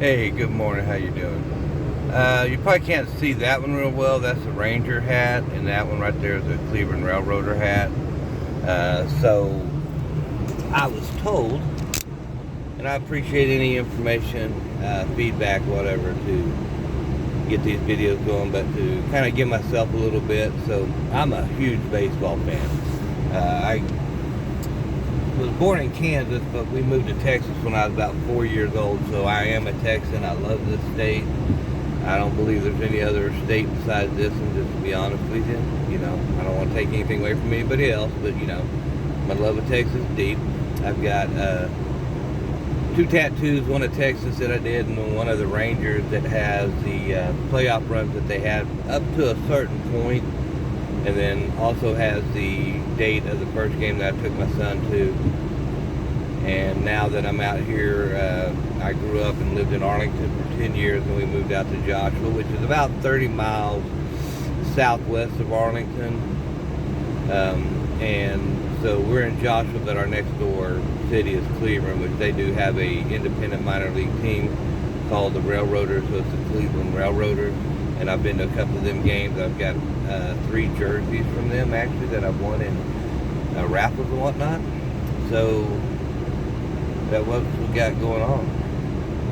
Hey, good morning. How you doing? You probably can't see that one real well. That's a Ranger hat, and that one right there is a Cleveland Railroader hat. So I was told, and I appreciate any information, feedback, whatever, to get these videos going, but to kind of give myself a little bit. So I'm a huge baseball fan. I was born in Kansas, but we moved to Texas when I was about 4 years old. So I am a Texan. I love this state. I don't believe there's any other state besides this one, just to be honest with you. I don't want to take anything away from anybody else, but, my love of Texas is deep. I've got two tattoos, one of Texas that I did, and one of the Rangers that has the playoff runs that they had up to a certain point, and then also has the date of the first game that I took my son to. And now that I'm out here, I grew up and lived in Arlington for 10 years, and we moved out to Joshua, which is about 30 miles southwest of Arlington. And so we're in Joshua, but our next door city is Cleveland, which they do have a independent minor league team called the Railroaders, so it's the Cleveland Railroaders. And I've been to a couple of them games. I've got 3 jerseys from them, actually, that I've won in raffles and whatnot. So that's what we got going on.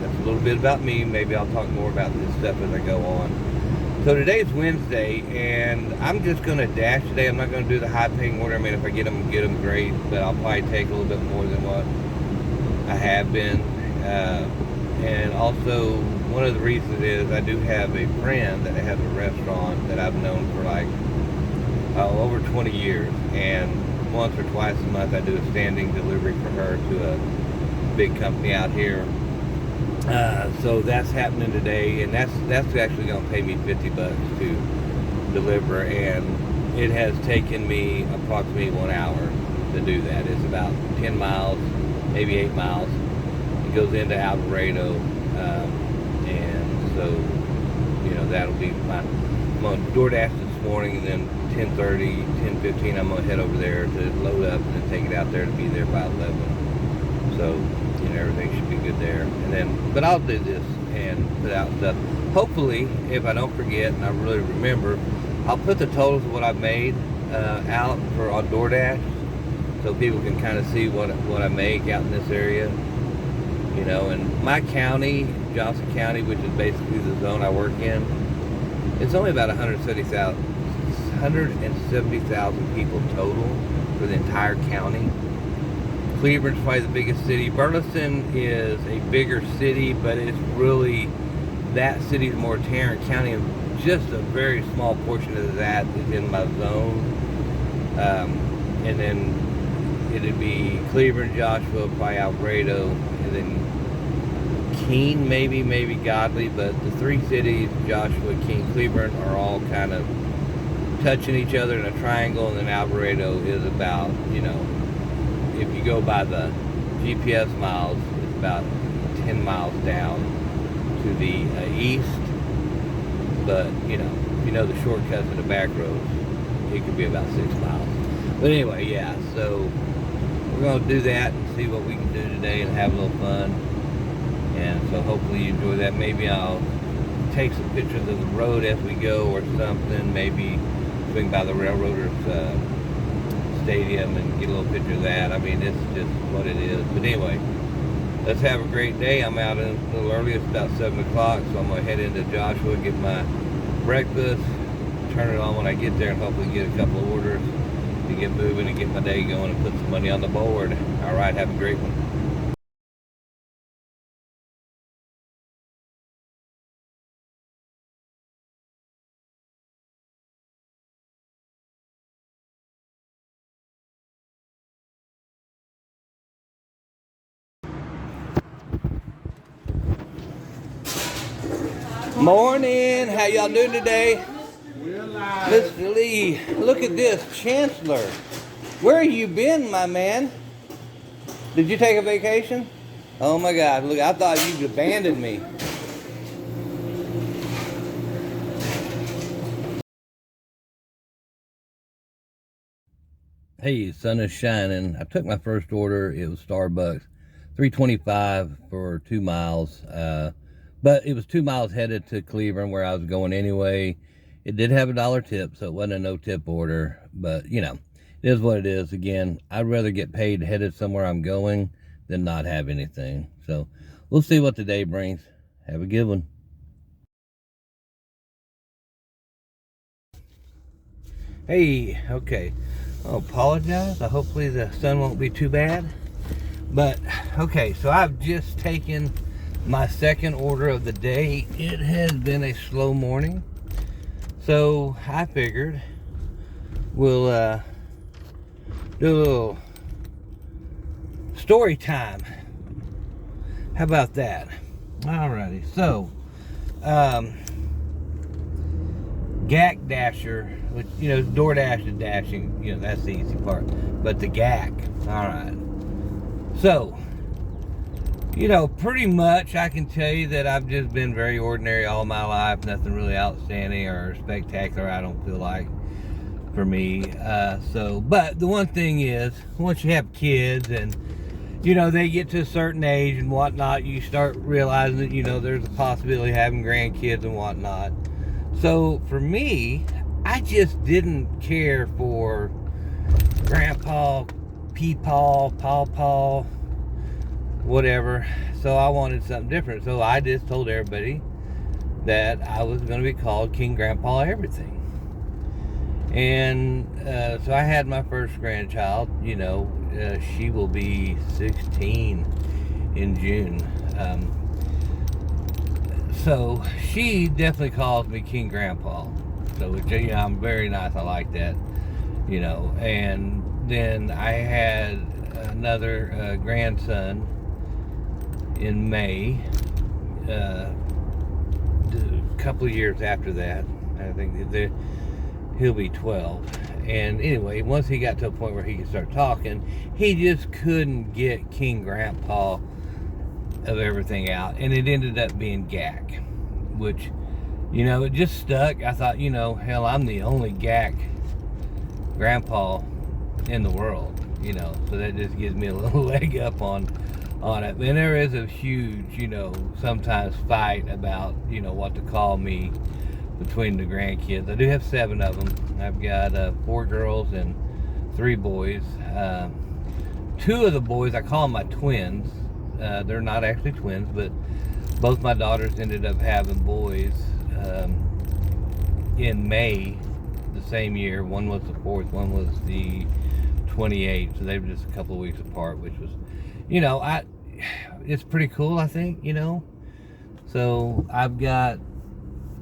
That's a little bit about me. Maybe I'll talk more about this stuff as I go on. So today's Wednesday, and I'm just going to dash today. I'm not going to do the high-paying order. I mean, if I get them, great. But I'll probably take a little bit more than what I have been. And also, one of the reasons is I do have a friend that has a restaurant that I've known for like over 20 years. And once or twice a month, I do a standing delivery for her to a big company out here. So that's happening today, and that's actually going to pay me $50 to deliver, and it has taken me approximately 1 hour to do that. It's about 10 miles, maybe 8 miles. It goes into Alvarado, and so that'll be my. I'm on DoorDash this morning, and then 10:30, 10:15, I'm going to head over there to load up and then take it out there to be there by 11. So everything should be good there. And then, but I'll do this and put out stuff. Hopefully, if I don't forget and I really remember, I'll put the totals of what I've made out on DoorDash, so people can kind of see what I make out in this area. And my county, Johnson County, which is basically the zone I work in, it's only about 170,000 people total for the entire county. Cleveland's probably the biggest city. Burleson is a bigger city, but it's really, that city's more Tarrant County, and just a very small portion of that is in my zone. And then it'd be Cleveland, Joshua, probably Alvarado, and then Keene, maybe Godley, but the 3 cities, Joshua, Keene, Cleveland, are all kind of touching each other in a triangle, and then Alvarado is about, if you go by the GPS miles, it's about 10 miles down to the east. But, if you know the shortcuts and the back roads, it could be about 6 miles. But anyway, yeah, so we're going to do that and see what we can do today and have a little fun. And so hopefully you enjoy that. Maybe I'll take some pictures of the road as we go or something. Maybe swing by the Railroaders stadium and get a little picture of that. I mean, it's just what it is. But anyway, let's have a great day. I'm out a little early. It's about 7 o'clock, so I'm going to head into Joshua, get my breakfast, turn it on when I get there, and hopefully get a couple of orders to get moving and get my day going and put some money on the board. All right, have a great one. Morning. How y'all doing today? Mr. Lee, look at this. Chancellor. Where you been, my man? Did you take a vacation? Oh my God, look, I thought you'd abandoned me. Hey, sun is shining. I took my first order. It was Starbucks, $3.25 for 2 miles. But it was 2 miles headed to Cleveland where I was going anyway. It did have a dollar tip, so it wasn't a no tip order. But, you know, it is what it is. Again, I'd rather get paid headed somewhere I'm going than not have anything. So we'll see what the day brings. Have a good one. Hey, okay. I apologize. Hopefully the sun won't be too bad. But, okay, so I've just taken my second order of the day. It has been a slow morning. So I figured we'll do a little story time. How about that? Alrighty. So, um, GAC Dasher, which, you know, DoorDash is dashing, you know, that's the easy part. But the GAC, alright. So, you know, pretty much I can tell you that I've just been very ordinary all my life. Nothing really outstanding or spectacular, I don't feel like, for me. But the one thing is, once you have kids and, you know, they get to a certain age and whatnot, you start realizing that, you know, there's a possibility of having grandkids and whatnot. So for me, I just didn't care for Grandpa, Peepaw, Pawpaw, whatever. So I wanted something different. So I just told everybody that I was going to be called King Grandpa Everything. And so I had my first grandchild. You know, she will be 16 in June. So she definitely calls me King Grandpa. So, you know, I'm very nice. I like that, you know. And then I had another grandson in May, a couple of years after that. I think he'll be 12. And anyway, once he got to a point where he could start talking, he just couldn't get King Grandpa of everything out. And it ended up being GAC, which, you know, it just stuck. I thought, you know, hell, I'm the only GAC grandpa in the world, you know, so that just gives me a little leg up on it. And there is a huge, you know, sometimes fight about, you know, what to call me between the grandkids. I do have 7 of them. I've got 4 girls and 3 boys. 2 of the boys, I call them my twins. They're not actually twins, but both my daughters ended up having boys in May the same year. One was the 4th, one was the 28th. So they were just a couple of weeks apart, which was, you know, it's pretty cool, I think, you know. So I've got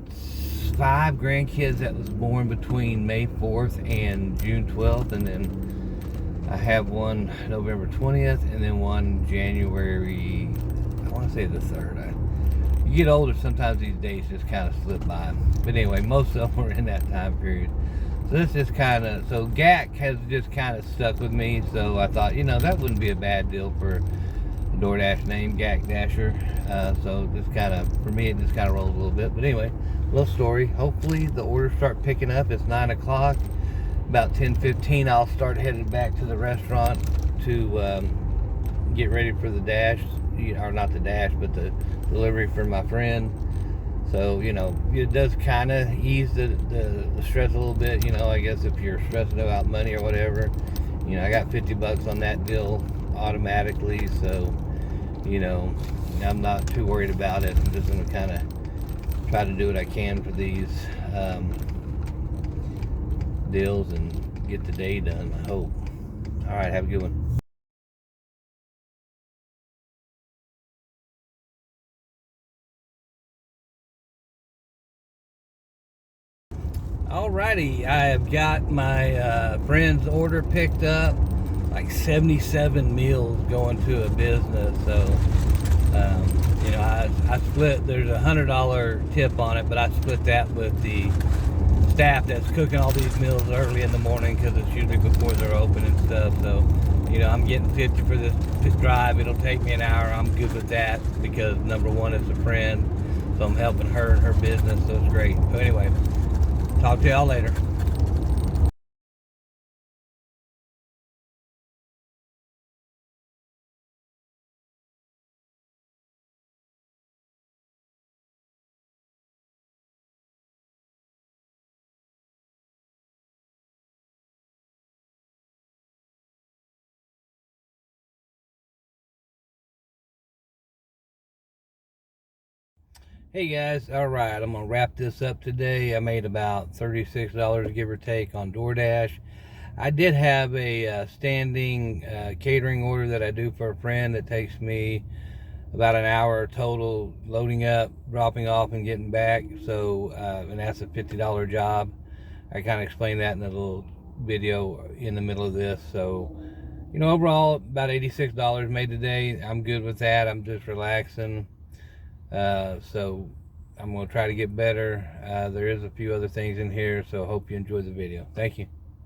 5 grandkids that was born between May 4th and June 12th, and then I have one November 20th, and then one January, I want to say the 3rd. You get older, sometimes these days just kind of slip by. But anyway, most of them were in that time period. So this is kind of, so GAC has just kind of stuck with me. So I thought, you know, that wouldn't be a bad deal for a DoorDash name, GAC Dasher. So just kind of, for me, it just kind of rolls a little bit. But anyway, little story. Hopefully the orders start picking up. It's 9 o'clock. About 10:15, I'll start heading back to the restaurant to get ready for the dash, or not the dash, but the delivery for my friend. So, you know, it does kind of ease the stress a little bit, you know. I guess if you're stressing about money or whatever, you know, I got $50 on that deal automatically, so, you know, I'm not too worried about it. I'm just going to kind of try to do what I can for these deals and get the day done, I hope. All right, have a good one. Alrighty, I have got my friend's order picked up, like 77 meals going to a business. So, you know, I split, there's $100 tip on it, but I split that with the staff that's cooking all these meals early in the morning because it's usually before they're open and stuff. So, you know, I'm getting 50 for this drive. It'll take me an hour. I'm good with that because number one, it's a friend. So I'm helping her in her business. So it's great. So anyway, talk to y'all later. Hey guys, all right, I'm gonna wrap this up today. I made about $36 give or take on DoorDash. I did have a standing catering order that I do for a friend that takes me about an hour total loading up, dropping off, and getting back. So, and that's a $50 job. I kind of explained that in a little video in the middle of this. So, you know, overall, about $86 made today. I'm good with that. I'm just relaxing. So I'm going to try to get better. There is a few other things in here, so I hope you enjoy the video. Thank you.